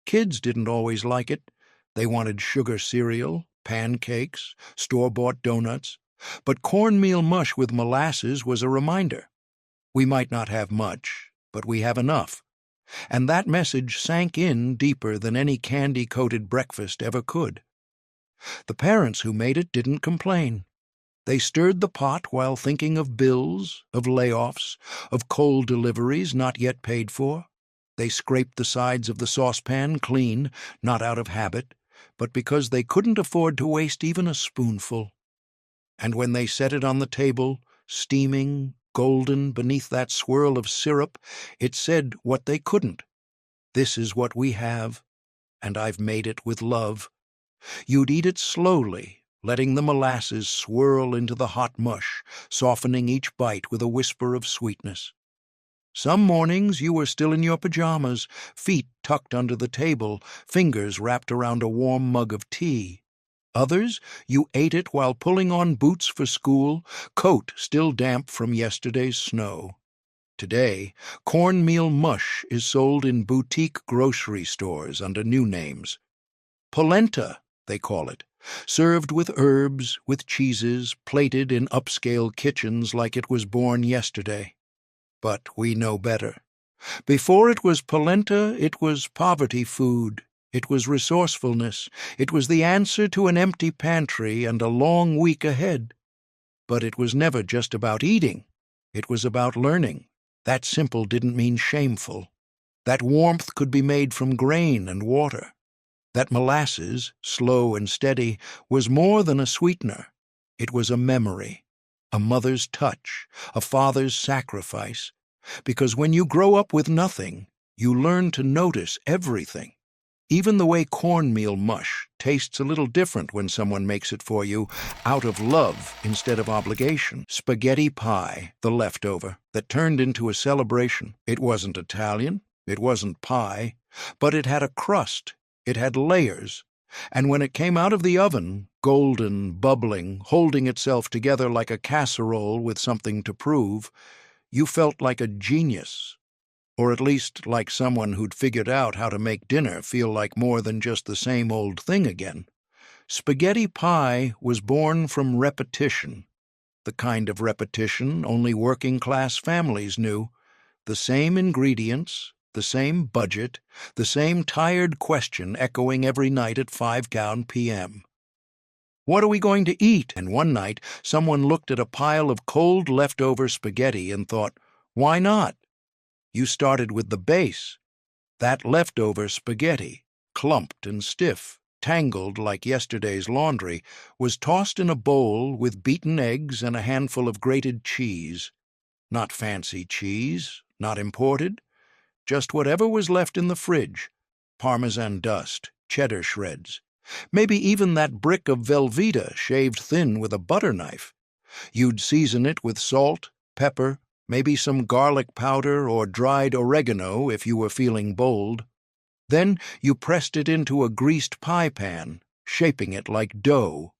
Kids didn't always like it. They wanted sugar cereal, pancakes, store-bought donuts. But cornmeal mush with molasses was a reminder. We might not have much, but we have enough. And that message sank in deeper than any candy-coated breakfast ever could. The parents who made it didn't complain. They stirred the pot while thinking of bills, of layoffs, of coal deliveries not yet paid for. They scraped the sides of the saucepan clean, not out of habit, but because they couldn't afford to waste even a spoonful. And when they set it on the table, steaming, golden beneath that swirl of syrup, it said what they couldn't. This is what we have, and I've made it with love. You'd eat it slowly, letting the molasses swirl into the hot mush, softening each bite with a whisper of sweetness. Some mornings you were still in your pajamas, feet tucked under the table, fingers wrapped around a warm mug of tea. Others, you ate it while pulling on boots for school, coat still damp from yesterday's snow. Today, cornmeal mush is sold in boutique grocery stores under new names. Polenta, they call it, served with herbs, with cheeses, plated in upscale kitchens like it was born yesterday. But we know better. Before it was polenta, it was poverty food. It was resourcefulness. It was the answer to an empty pantry and a long week ahead. But it was never just about eating. It was about learning. That simple didn't mean shameful. That warmth could be made from grain and water. That molasses, slow and steady, was more than a sweetener. It was a memory, a mother's touch, a father's sacrifice. Because when you grow up with nothing, you learn to notice everything. Even the way cornmeal mush tastes a little different when someone makes it for you, out of love instead of obligation. Spaghetti pie, the leftover, that turned into a celebration. It wasn't Italian, it wasn't pie, but it had a crust, it had layers. And when it came out of the oven, golden, bubbling, holding itself together like a casserole with something to prove, you felt like a genius. Or at least like someone who'd figured out how to make dinner feel like more than just the same old thing again. Spaghetti pie was born from repetition, the kind of repetition only working-class families knew. The same ingredients, the same budget, the same tired question echoing every night at 5 p.m. What are we going to eat? And one night, someone looked at a pile of cold leftover spaghetti and thought, why not? You started with the base. That leftover spaghetti, clumped and stiff, tangled like yesterday's laundry, was tossed in a bowl with beaten eggs and a handful of grated cheese. Not fancy cheese, not imported, just whatever was left in the fridge. Parmesan dust, cheddar shreds, maybe even that brick of Velveeta shaved thin with a butter knife. You'd season it with salt, pepper, maybe some garlic powder or dried oregano if you were feeling bold. Then you pressed it into a greased pie pan, shaping it like dough.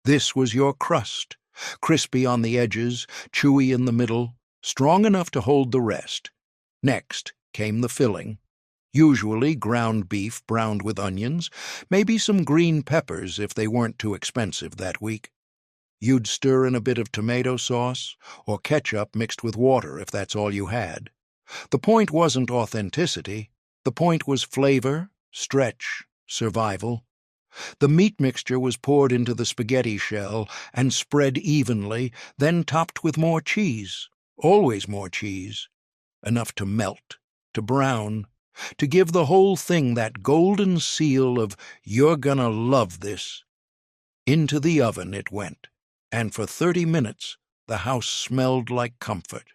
This was your crust, crispy on the edges, chewy in the middle, strong enough to hold the rest. Next came the filling, usually ground beef browned with onions, maybe some green peppers if they weren't too expensive that week. You'd stir in a bit of tomato sauce, or ketchup mixed with water if that's all you had. The point wasn't authenticity. The point was flavor, stretch, survival. The meat mixture was poured into the spaghetti shell and spread evenly, then topped with more cheese, always more cheese, enough to melt, to brown, to give the whole thing that golden seal of "you're gonna love this." Into the oven it went, and for 30 minutes the house smelled like comfort,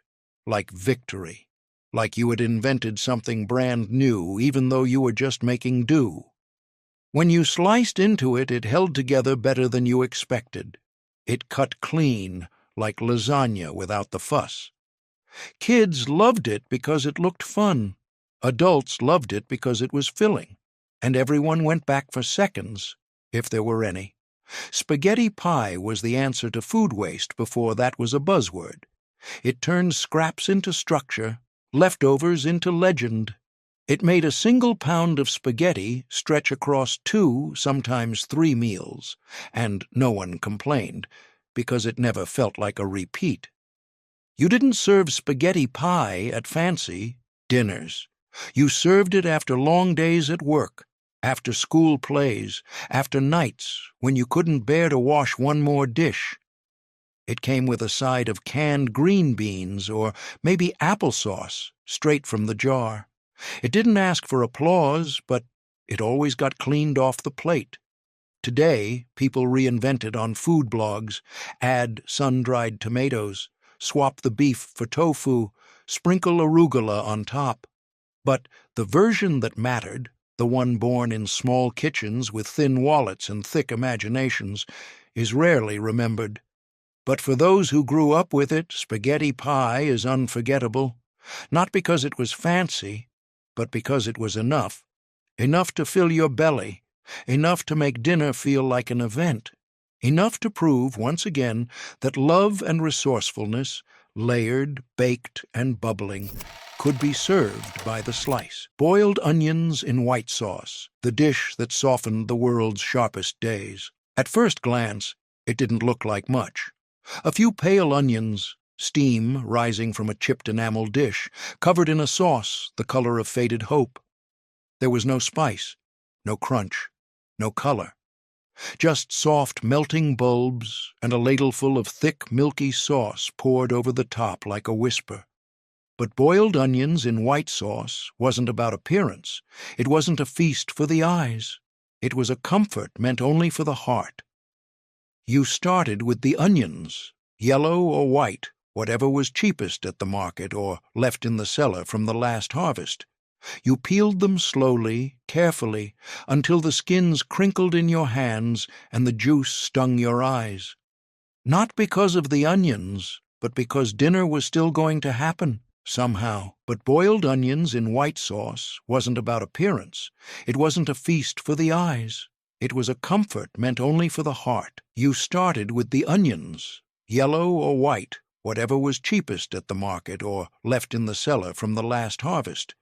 like victory, like you had invented something brand new even though you were just making do. When you sliced into it, it held together better than you expected. It cut clean, like lasagna without the fuss. Kids loved it because it looked fun. Adults loved it because it was filling, and everyone went back for seconds, if there were any. Spaghetti pie was the answer to food waste before that was a buzzword. It turned scraps into structure, leftovers into legend. It made a single pound of spaghetti stretch across 2, sometimes 3 meals, and no one complained, because it never felt like a repeat. You didn't serve spaghetti pie at fancy dinners. You served it after long days at work, after school plays, after nights when you couldn't bear to wash one more dish. It came with a side of canned green beans or maybe applesauce straight from the jar. It didn't ask for applause, but it always got cleaned off the plate. Today, people reinvent it on food blogs, add sun-dried tomatoes, swap the beef for tofu, sprinkle arugula on top. But the version that mattered, the one born in small kitchens with thin wallets and thick imaginations, is rarely remembered. But for those who grew up with it, spaghetti pie is unforgettable, not because it was fancy, but because it was enough to fill your belly, enough to make dinner feel like an event, enough to prove, once again, that love and resourcefulness, layered, baked, and bubbling, could be served by the slice. Boiled onions in white sauce, the dish that softened the world's sharpest days. At first glance, it didn't look like much. A few pale onions, steam rising from a chipped enamel dish, covered in a sauce the color of faded hope. There was no spice, no crunch, no color. Just soft melting bulbs and a ladleful of thick milky sauce poured over the top like a whisper. But boiled onions in white sauce wasn't about appearance. It wasn't a feast for the eyes. It was a comfort meant only for the heart. You started with the onions, yellow or white, whatever was cheapest at the market or left in the cellar from the last harvest. You peeled them slowly, carefully, until the skins crinkled in your hands and the juice stung your eyes. Not because of the onions, but because dinner was still going to happen, somehow. But boiled onions in white sauce wasn't about appearance. It wasn't a feast for the eyes. It was a comfort meant only for the heart. You started with the onions, yellow or white, whatever was cheapest at the market or left in the cellar from the last harvest.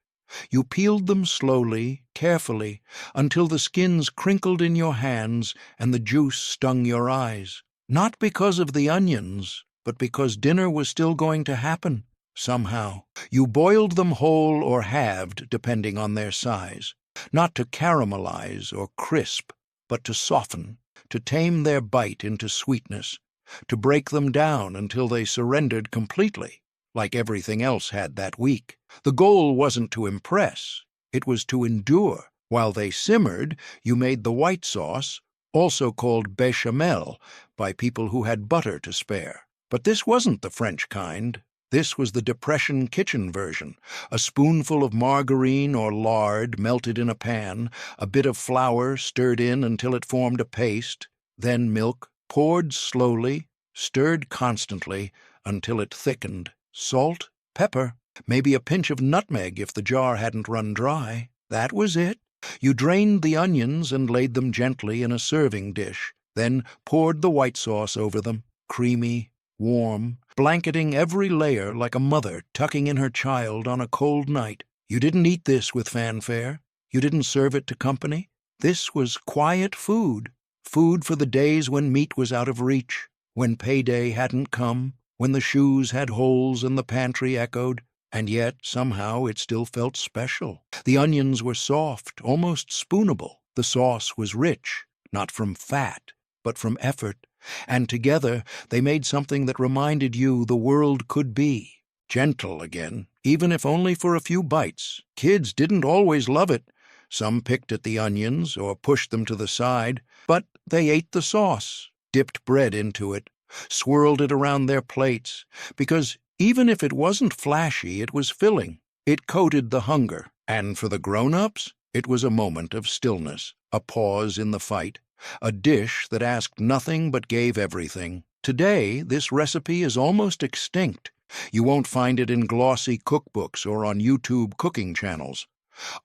You peeled them slowly, carefully, until the skins crinkled in your hands and the juice stung your eyes. Not because of the onions, but because dinner was still going to happen, somehow. You boiled them whole or halved, depending on their size, not to caramelize or crisp, but to soften, to tame their bite into sweetness, to break them down until they surrendered completely, like everything else had that week. The goal wasn't to impress, it was to endure. While they simmered, you made the white sauce, also called béchamel, by people who had butter to spare. But this wasn't the French kind. This was the Depression kitchen version. A spoonful of margarine or lard melted in a pan, a bit of flour stirred in until it formed a paste, then milk, poured slowly, stirred constantly until it thickened. salt, pepper, maybe a pinch of nutmeg if the jar hadn't run dry. That was it. You drained the onions and laid them gently in a serving dish, then poured the white sauce over them, creamy, warm, blanketing every layer like a mother tucking in her child on a cold night. You didn't eat this with fanfare. You didn't serve it to company. This was quiet food, food for the days when meat was out of reach, when payday hadn't come, when the shoes had holes and the pantry echoed. And yet, somehow, it still felt special. The onions were soft, almost spoonable. The sauce was rich, not from fat, but from effort. And together, they made something that reminded you the world could be. Gentle again, even if only for a few bites. Kids didn't always love it. Some picked at the onions or pushed them to the side, but they ate the sauce, dipped bread into it, swirled it around their plates, because even if it wasn't flashy, it was filling. It coated the hunger. And for the grown-ups, it was a moment of stillness, a pause in the fight, a dish that asked nothing but gave everything. Today, this recipe is almost extinct. You won't find it in glossy cookbooks or on YouTube cooking channels.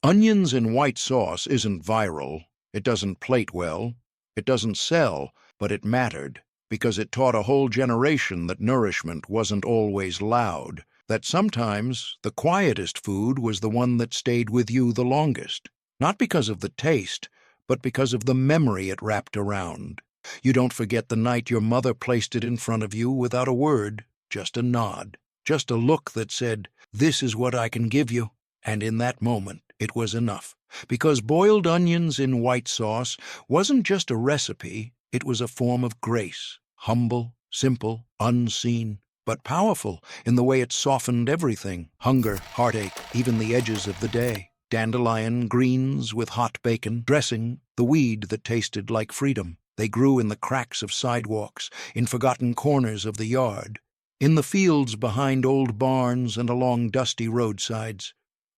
Onions in white sauce isn't viral. It doesn't plate well. It doesn't sell, but it mattered, because it taught a whole generation that nourishment wasn't always loud, that sometimes the quietest food was the one that stayed with you the longest, not because of the taste, but because of the memory it wrapped around. You don't forget the night your mother placed it in front of you without a word, just a nod, just a look that said, "This is what I can give you." And in that moment, it was enough, because boiled onions in white sauce wasn't just a recipe. It was a form of grace, humble, simple, unseen, but powerful in the way it softened everything, hunger, heartache, even the edges of the day. Dandelion greens with hot bacon, dressing, the weed that tasted like freedom. They grew in the cracks of sidewalks, in forgotten corners of the yard, in the fields behind old barns and along dusty roadsides.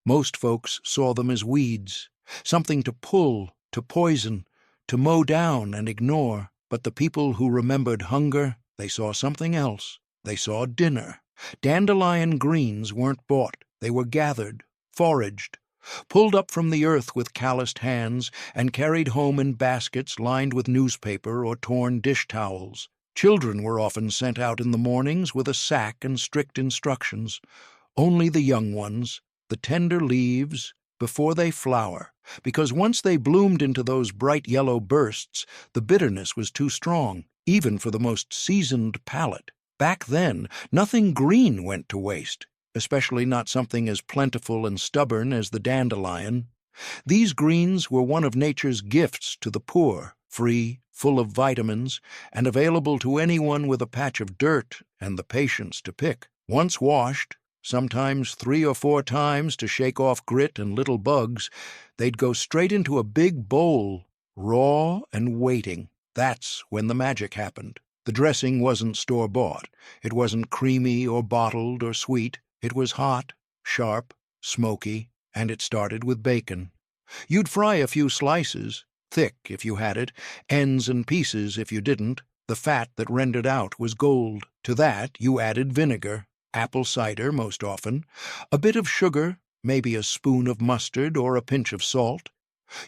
Most folks saw them as weeds, something to pull, to poison, to mow down and ignore. But the people who remembered hunger, they saw something else. They saw dinner. Dandelion greens weren't bought. They were gathered, foraged, pulled up from the earth with calloused hands and carried home in baskets lined with newspaper or torn dish towels. Children were often sent out in the mornings with a sack and strict instructions. Only the young ones, the tender leaves, before they flower, because once they bloomed into those bright yellow bursts, the bitterness was too strong, even for the most seasoned palate. Back then, nothing green went to waste, especially not something as plentiful and stubborn as the dandelion. These greens were one of nature's gifts to the poor, free, full of vitamins, and available to anyone with a patch of dirt and the patience to pick. Once washed, sometimes 3 or 4 times to shake off grit and little bugs, they'd go straight into a big bowl, raw and waiting. That's when the magic happened. The dressing wasn't store-bought. It wasn't creamy or bottled or sweet. It was hot, sharp, smoky, and it started with bacon. You'd fry a few slices, thick if you had it, ends and pieces if you didn't. The fat that rendered out was gold. To that you added vinegar, apple cider most often, a bit of sugar, maybe a spoon of mustard or a pinch of salt.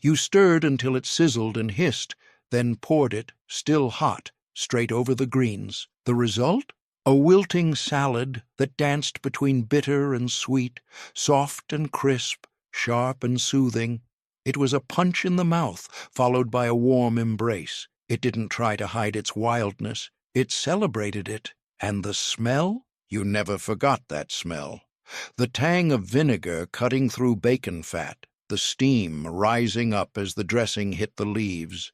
You stirred until it sizzled and hissed, then poured it, still hot, straight over the greens. The result? A wilting salad that danced between bitter and sweet, soft and crisp, sharp and soothing. It was a punch in the mouth, followed by a warm embrace. It didn't try to hide its wildness. It celebrated it. And the smell? You never forgot that smell. The tang of vinegar cutting through bacon fat, the steam rising up as the dressing hit the leaves.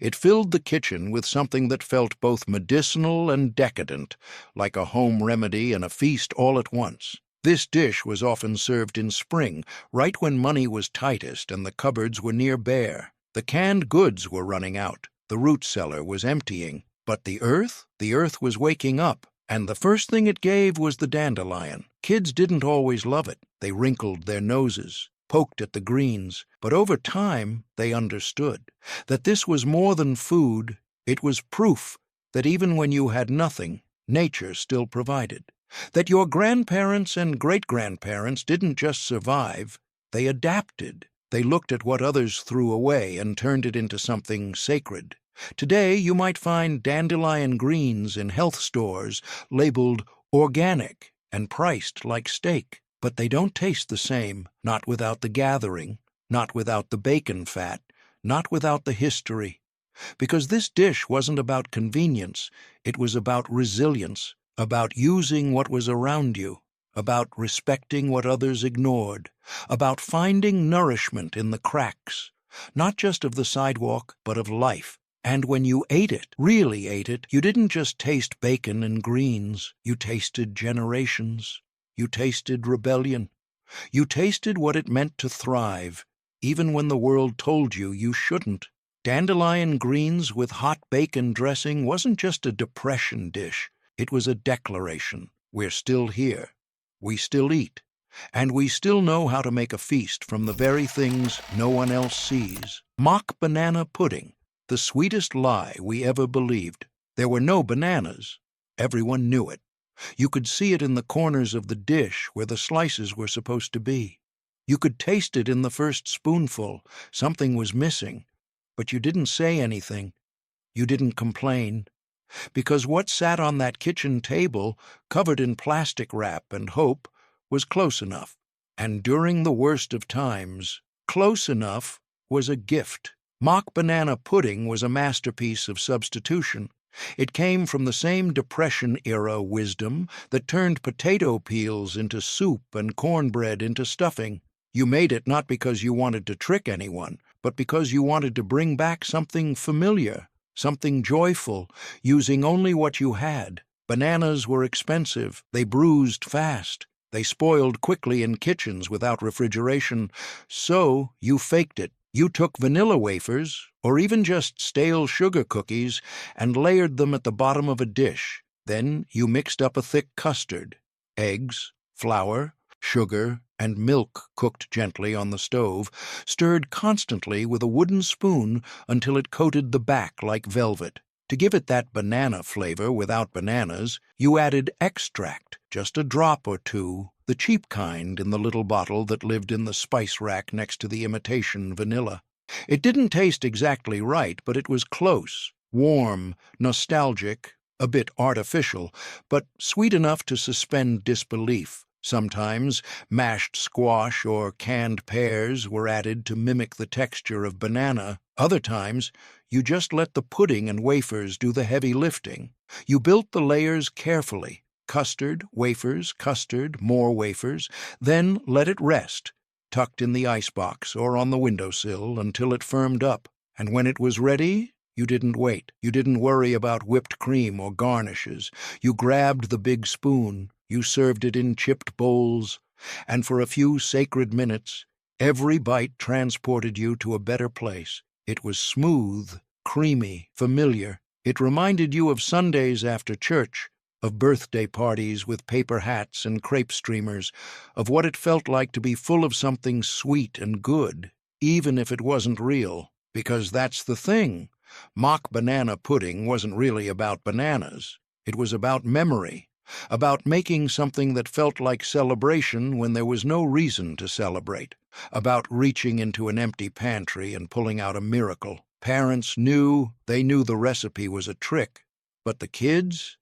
It filled the kitchen with something that felt both medicinal and decadent, like a home remedy and a feast all at once. This dish was often served in spring, right when money was tightest and the cupboards were near bare. The canned goods were running out. The root cellar was emptying. But the earth was waking up. And the first thing it gave was the dandelion. Kids didn't always love it. They wrinkled their noses, poked at the greens, but over time they understood that this was more than food. It was proof that even when you had nothing, nature still provided. That your grandparents and great-grandparents didn't just survive, they adapted. They looked at what others threw away and turned it into something sacred. Today, you might find dandelion greens in health stores labeled organic and priced like steak. But they don't taste the same, not without the gathering, not without the bacon fat, not without the history. Because this dish wasn't about convenience, it was about resilience, about using what was around you, about respecting what others ignored, about finding nourishment in the cracks, not just of the sidewalk, but of life. And when you ate it, really ate it, you didn't just taste bacon and greens, you tasted generations. You tasted rebellion. You tasted what it meant to thrive, even when the world told you you shouldn't. Dandelion greens with hot bacon dressing wasn't just a depression dish. It was a declaration. We're still here. We still eat. And we still know how to make a feast from the very things no one else sees. Mock banana pudding, the sweetest lie we ever believed. There were no bananas. Everyone knew it. You could see it in the corners of the dish where the slices were supposed to be. You could taste it in the first spoonful. Something was missing. But you didn't say anything. You didn't complain. Because what sat on that kitchen table, covered in plastic wrap and hope, was close enough. And during the worst of times, close enough was a gift. Mock banana pudding was a masterpiece of substitution. It came from the same Depression-era wisdom that turned potato peels into soup and cornbread into stuffing. You made it not because you wanted to trick anyone, but because you wanted to bring back something familiar, something joyful, using only what you had. Bananas were expensive. They bruised fast. They spoiled quickly in kitchens without refrigeration. So you faked it. You took vanilla wafers, or even just stale sugar cookies, and layered them at the bottom of a dish. Then you mixed up a thick custard. Eggs, flour, sugar, and milk cooked gently on the stove, stirred constantly with a wooden spoon until it coated the back like velvet. To give it that banana flavor without bananas, you added extract, just a drop or two, the cheap kind in the little bottle that lived in the spice rack next to the imitation vanilla. It didn't taste exactly right, but it was close, warm, nostalgic, a bit artificial, but sweet enough to suspend disbelief. Sometimes mashed squash or canned pears were added to mimic the texture of banana. Other times, you just let the pudding and wafers do the heavy lifting. You built the layers carefully. Custard, wafers, custard, more wafers, then let it rest, tucked in the icebox or on the windowsill until it firmed up. And when it was ready, you didn't wait. You didn't worry about whipped cream or garnishes. You grabbed the big spoon. You served it in chipped bowls. And for a few sacred minutes, every bite transported you to a better place. It was smooth, creamy, familiar. It reminded you of Sundays after church, of birthday parties with paper hats and crepe streamers, of what it felt like to be full of something sweet and good, even if it wasn't real. Because that's the thing. Mock banana pudding wasn't really about bananas. It was about memory, about making something that felt like celebration when there was no reason to celebrate, about reaching into an empty pantry and pulling out a miracle. Parents knew, they knew the recipe was a trick. But the kids?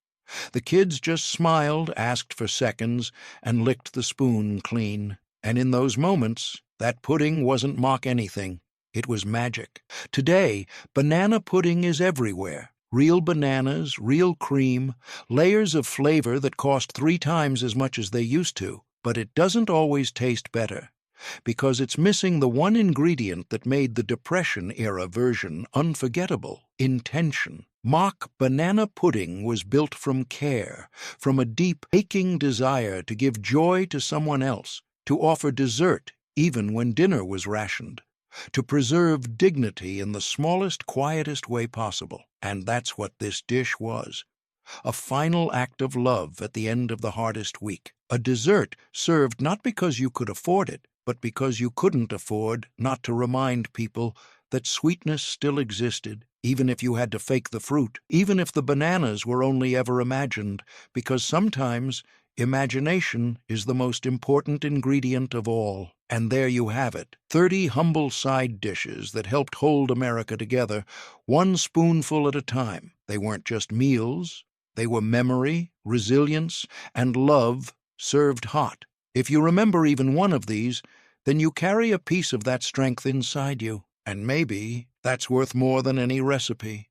The kids just smiled, asked for seconds, and licked the spoon clean. And in those moments, that pudding wasn't mock anything. It was magic. Today, banana pudding is everywhere. Real bananas, real cream, layers of flavor that cost 3 times as much as they used to. But it doesn't always taste better, because it's missing the one ingredient that made the Depression-era version unforgettable: intention. Mock banana pudding was built from care, from a deep, aching desire to give joy to someone else, to offer dessert even when dinner was rationed, to preserve dignity in the smallest, quietest way possible. And that's what this dish was. A final act of love at the end of the hardest week. A dessert served not because you could afford it, but because you couldn't afford not to remind people that sweetness still existed, even if you had to fake the fruit, even if the bananas were only ever imagined, because sometimes Imagination is the most important ingredient of all. And there you have it, 30 humble side dishes that helped hold America together, one spoonful at a time. They weren't just meals. They were memory, resilience, and love served hot. If you remember even one of these, then you carry a piece of that strength inside you. And maybe that's worth more than any recipe.